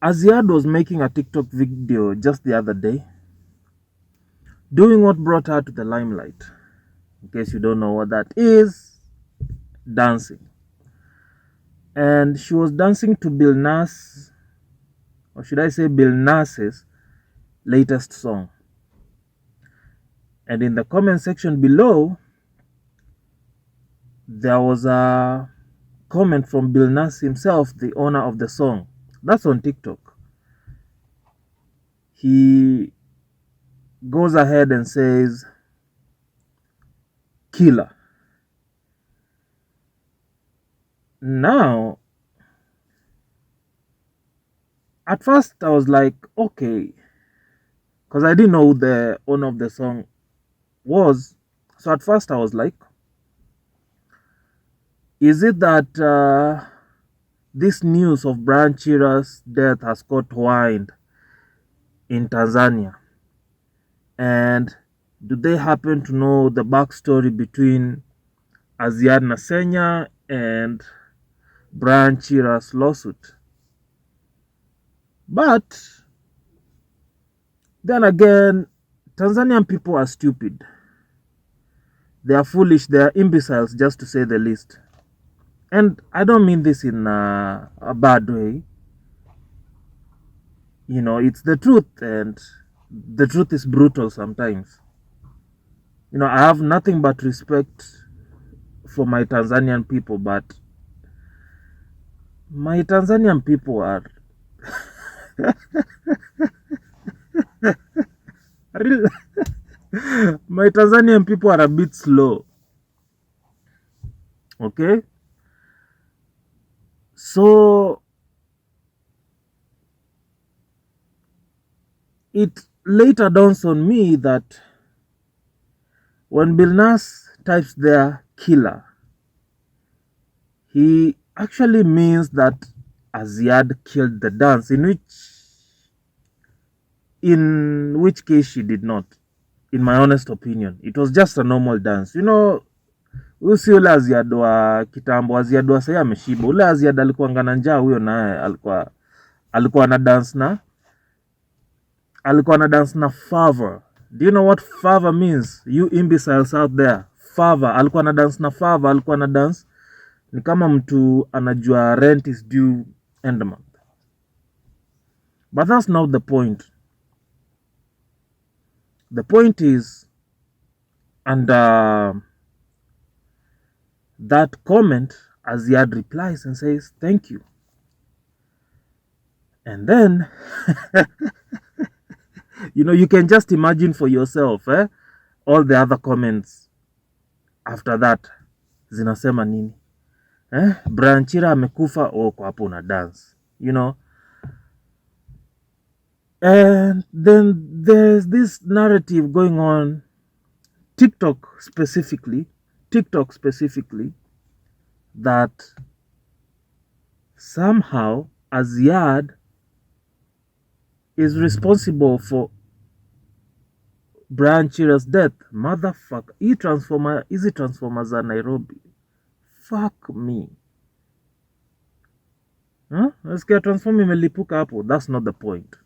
Azziad was making a TikTok video just the other day, doing what brought her to the limelight. In case you don't know what that is, dancing. And she was dancing to Billnas, or should I say Billnas's latest song. And in the comment section below, there was a comment from Billnas himself, the owner of the song. That's on TikTok. He goes ahead and says, "Killer." Now, at first I was like, okay, because I didn't know who the owner of the song was. So at first I was like, is it that this news of Brian Chira's death has caught wind in Tanzania? And do they happen to know the backstory between Azziad Nasenya and Brian Chira's lawsuit? But then again, Tanzanian people are stupid. They are foolish. They are imbeciles, just to say the least. And I don't mean this in a bad way. You know, it's the truth, and the truth is brutal sometimes. You know, I have nothing but respect for my Tanzanian people, but my Tanzanian people are my Tanzanian people are a bit slow. Okay? So it later dawns on me that when Billnas types there "killer," he actually means that Azziad killed the dance, in which case she did not. In my honest opinion, it was just a normal dance. You know, huyu si ule Azziad wa kitambo. Azziad wa sasa ameshiba. Ule Azziad alikuwa na njaa, huyo naye alikuwa na dance na fervor. Do you know what fervor means? You imbeciles out there. Fervor. Alikuwa na dance na fervor. Alikuwa na dance ni kama mtu anajua rent is due end month. But that's not the point. The point is, under that comment, Azziad replies and says, "Thank you." And then, you know, you can just imagine for yourself, all the other comments after that. Zinasema nini? Brian Chira amekufa, kwa hapo una dance. You know? And then there's this narrative going on, TikTok specifically, that somehow Azziad is responsible for Brian Chira's death. Motherfucker. Hizi transformer za Nairobi. Fuck me. Nasikia transformer imelipuka hapo. That's not the point.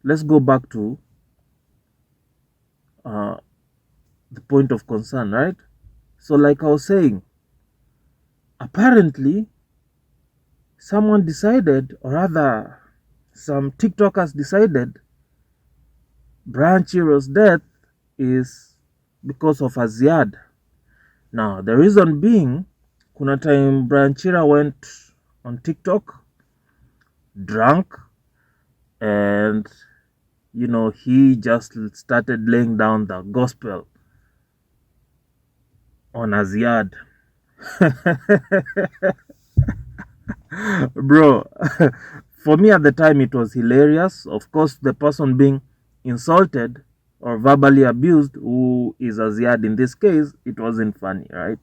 Let's go back to the point of concern, right? So like I was saying, apparently someone decided, or rather some TikTokers decided, Brian Chira's death is because of Azziad. Now, the reason being, kuna time Brian Chira went on TikTok drunk, and you know, he just started laying down the gospel on Azziad. Bro, for me at the time it was hilarious. Of course, the person being insulted or verbally abused, who is Azziad in this case, it wasn't funny, right?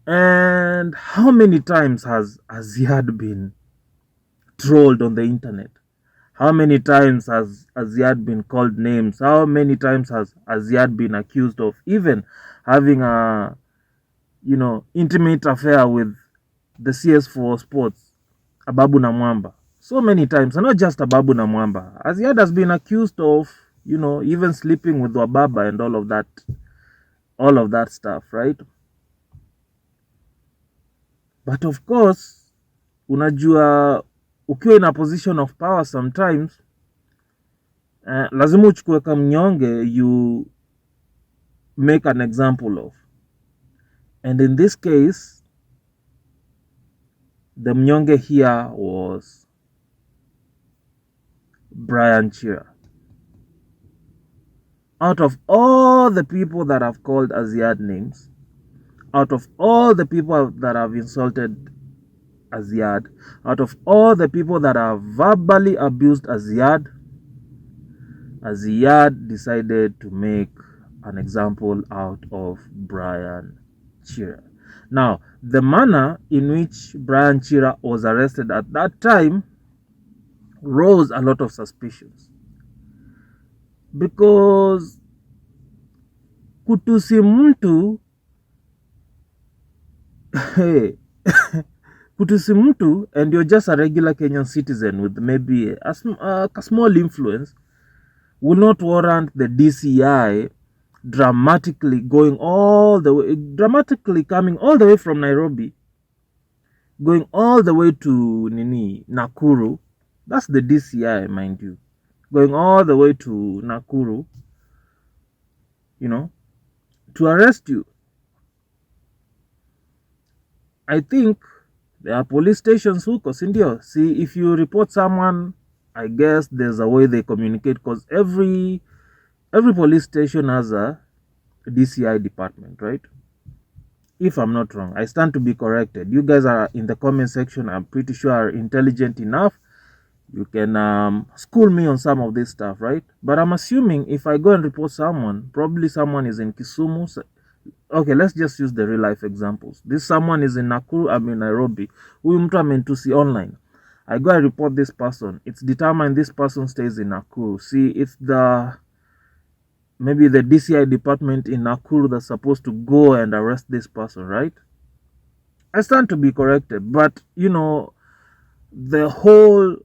And how many times has Azziad been trolled on the internet? How many times has Azziad been called names? How many times has Azziad been accused of even having a intimate affair with the CS4 Sports, Ababu Namwamba. So many times, and not just Ababu Namwamba. Azziad has been accused of, even sleeping with Wababa and all of that stuff, right? But of course, unajua ukiwa in a position of power sometimes, lazima uchukue kama mnyonge you make an example of. And in this case, the mnyonge here was Brian Chira. Out of all the people that have called Azziad names, out of all the people that have insulted Azziad, out of all the people that have verbally abused Azziad decided to make an example out of Brian Chira. Now, the manner in which Brian Chira was arrested at that time rose a lot of suspicions. Because kutusi mtu kutusi mtu and you're just a regular Kenyan citizen with maybe a small influence will not warrant the DCI dramatically coming all the way from Nairobi, going all the way to Nakuru. That's the DCI, mind you. Going all the way to Nakuru, to arrest you. I think there are police stations huko, sindio? See, if you report someone, I guess there's a way they communicate, because every police station has a DCI department, right? If I'm not wrong, I stand to be corrected. You guys are in the comment section, I'm pretty sure are intelligent enough. You can school me on some of this stuff, right? But I'm assuming if I go and report someone, probably someone is in Kisumu. Okay, let's just use the real life examples. This someone is in Nakuru, I'm in Nairobi. Huyu mtu amentusi online. I go and report this person. It's determined this person stays in Nakuru. See, it's maybe the DCI department in Nakuru that's supposed to go and arrest this person, right? I stand to be corrected, but the whole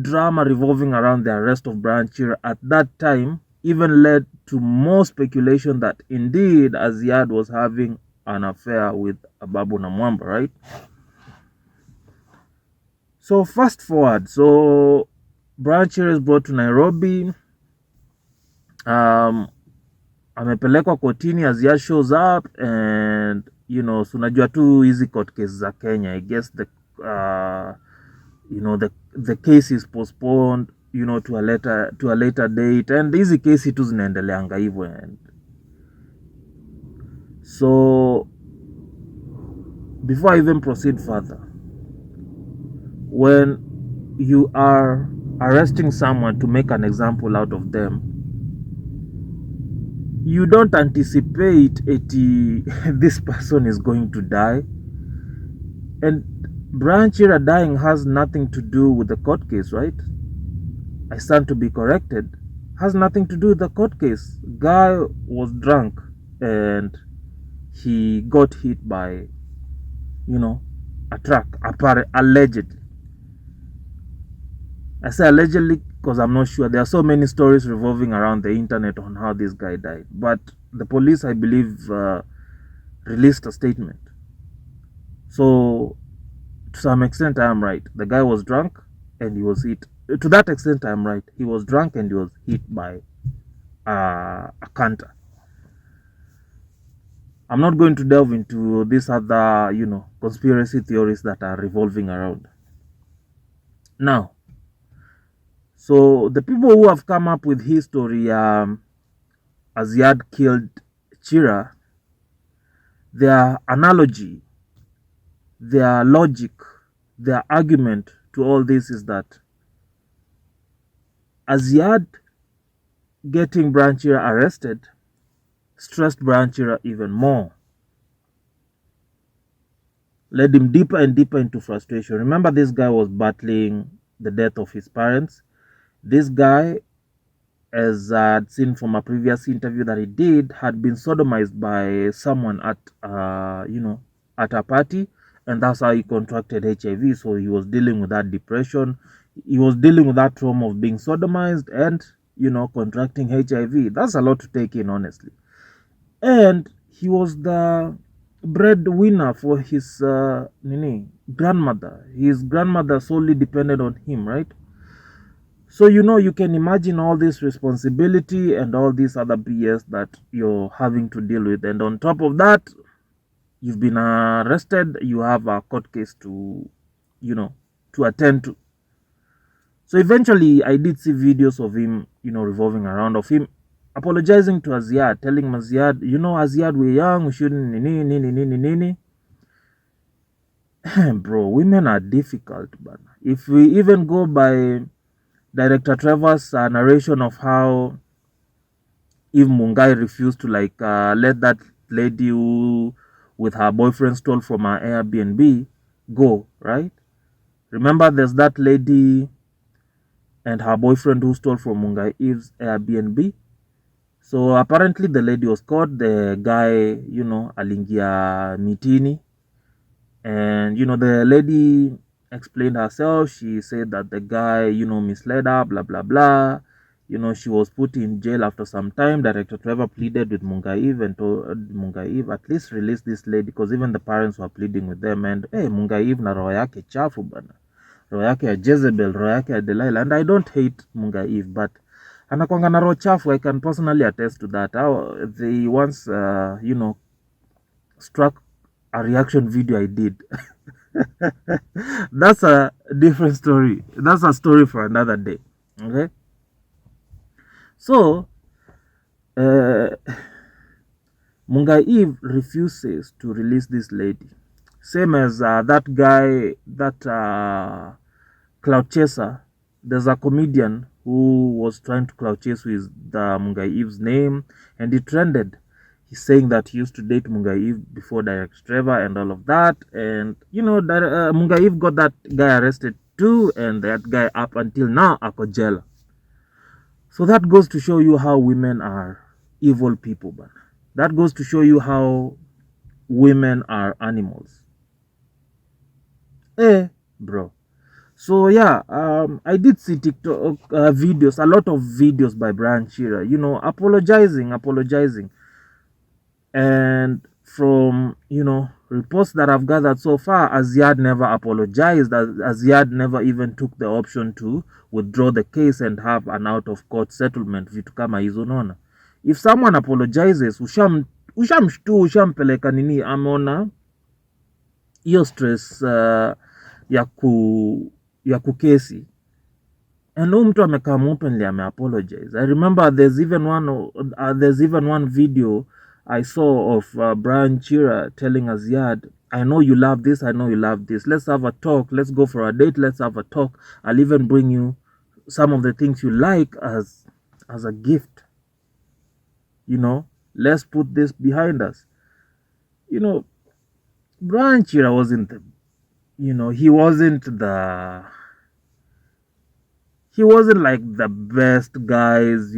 drama revolving around the arrest of Brian Chira at that time even led to more speculation that indeed Azziad was having an affair with Ababu Namwamba, right? So fast forward, so Brian Chira is brought to Nairobi. Amepelekwa kotini. Azziad shows up and so unajua tu hizi court cases za Kenya, I guess the case is postponed to a later date, and hizi kesi tu zinaendeleanga hivyo. And so before I even proceed further, when you are arresting someone to make an example out of them, you don't anticipate this person is going to die. And Brian Chira dying has nothing to do with the court case, right? I stand to be corrected. Has nothing to do with the court case. Guy was drunk and he got hit by, a truck, allegedly. I say allegedly because I'm not sure. There are so many stories revolving around the internet on how this guy died. But the police, I believe, released a statement. So, to some extent, I am right. The guy was drunk and he was hit. To that extent, I am right. He was drunk and he was hit by a canter. I'm not going to delve into these other, conspiracy theories that are revolving around. Now, so the people who have come up with his story, Azziad killed Chira, their analogy, their logic, their argument to all this is that Azziad getting Brian Chira arrested stressed Brian Chira even more, led him deeper and deeper into frustration. Remember, this guy was battling the death of his parents. This guy as I'd seen from a previous interview that he did, had been sodomized by someone at at a party, and that's how he contracted HIV. So he was dealing with that depression, he was dealing with that trauma of being sodomized and contracting HIV. That's a lot to take in, honestly. And he was the breadwinner for his grandmother. His grandmother solely depended on him, right? So you can imagine all this responsibility and all this other BS that you're having to deal with, and on top of that, you've been arrested. You have a court case to attend to. So eventually, I did see videos of him, revolving around of him apologizing to Azziad, telling him, Azziad, Azziad, we're young, we shouldn't nini. Bro, women are difficult, but if we even go by Director Trevor's narration of how Eve Mungai refused to let that lady who with her boyfriend stole from her Airbnb go, right? Remember, there's that lady and her boyfriend who stole from Mungai Eve's Airbnb. So apparently the lady was caught. The guy, alingia mitini, and the lady explained herself. She said that the guy, misled her, blah blah blah. She was put in jail after some time. Director Trevor pleaded with Mungaiv and told Mungaiv at least release this lady, because even the parents were pleading with them. And hey, Mungaiv na roho yake chafu bana, roho yake ya Jezebel, roho yake ya Delilah. And I don't hate Mungaiv, but anakwanga na roho chafu. I can personally attest to that. They once struck a reaction video I did. That's a different story. That's a story for another day. Okay. So Mungai Eve refuses to release this lady. Same as that guy, that cloud chaser. There's a comedian who was trying to cloud chase with the Mungai Eve's name, and it trended. He's saying that he used to date Mungai Eve before Director Trevor and all of that. And Mungai Eve got that guy arrested too, and that guy up until now ako jail. So that goes to show you how women are evil people, but that goes to show you how women are animals. Bro. So yeah, I did see TikTok videos, a lot of videos by Brian Shearer, apologizing. And from reports that I've gathered so far, Azziad never apologized. Azziad never even took the option to withdraw the case and have an out of court settlement, vitu kama hizo. Unaona, if someone apologizes, ushamshtua, ushampeleka nini, ameona hiyo stress ya kukesi, and mtu amekam openly ameapologize. I remember there's even one video I saw of Brian Shearer telling Azziad, I know you love this, I know you love this. Let's have a talk. Let's go for a date. Let's have a talk. I'll even bring you some of the things you like as a gift. Let's put this behind us. Brian Shearer wasn't he wasn't like the best guys,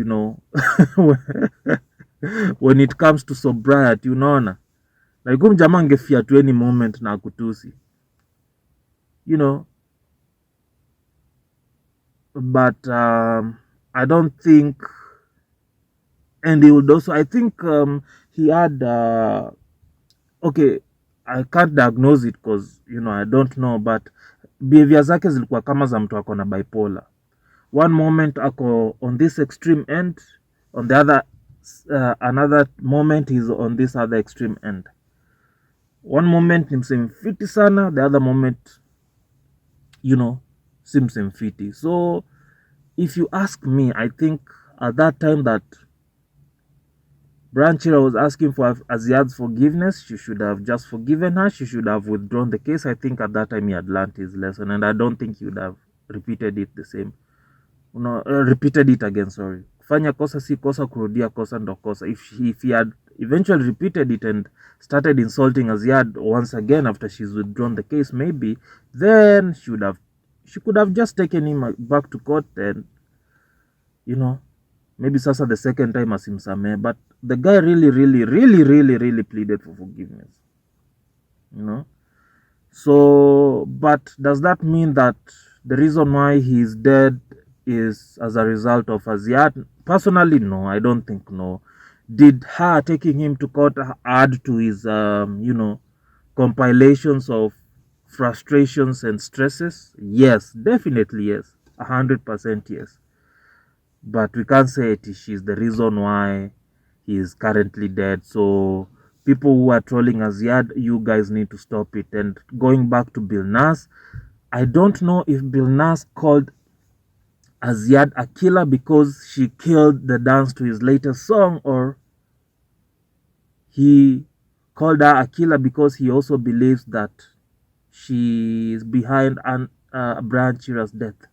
when it comes to sobriety, unaona. Like jamaa angefia to any moment na kutusi. But I don't think, and he would also, I think he had okay, I can't diagnose it because I don't know, but behavior zake zilikuwa kama za mtu ako na bipolar. One moment ako on this extreme end, on the other another moment he's on this other extreme end. One moment ni msemfiti sana, the other moment si msemfiti. So if you ask me, I think at that time that Brian Shearer was asking for Azziad's forgiveness, she should have just forgiven her. She should have withdrawn the case. I think at that time he had learned his lesson, and I don't think he would have repeated it the same. Repeated it again, sorry. Kufanya kosa si kosa, kurudia kosa ndo kosa. If he had eventually repeated it and started insulting Azziad once again after she's withdrawn the case, maybe then she could have just taken him back to court and maybe sasa the second time asimsamee, but the guy really pleaded for forgiveness, you know. So, but does that mean that the reason why he's dead is as a result of Azziad? Personally, no, I don't think no. Did her taking him to court add to his, compilations of frustrations and stresses? Yes, definitely yes. 100% yes. But we can't say she's the reason why he is currently dead. So people who are trolling Azziad, you guys need to stop it. And going back to Billnas, I don't know if Billnas called Azziad a killer because she killed the dance to his latest song, or he called her a killer because he also believes that she is behind Brian Chira's death.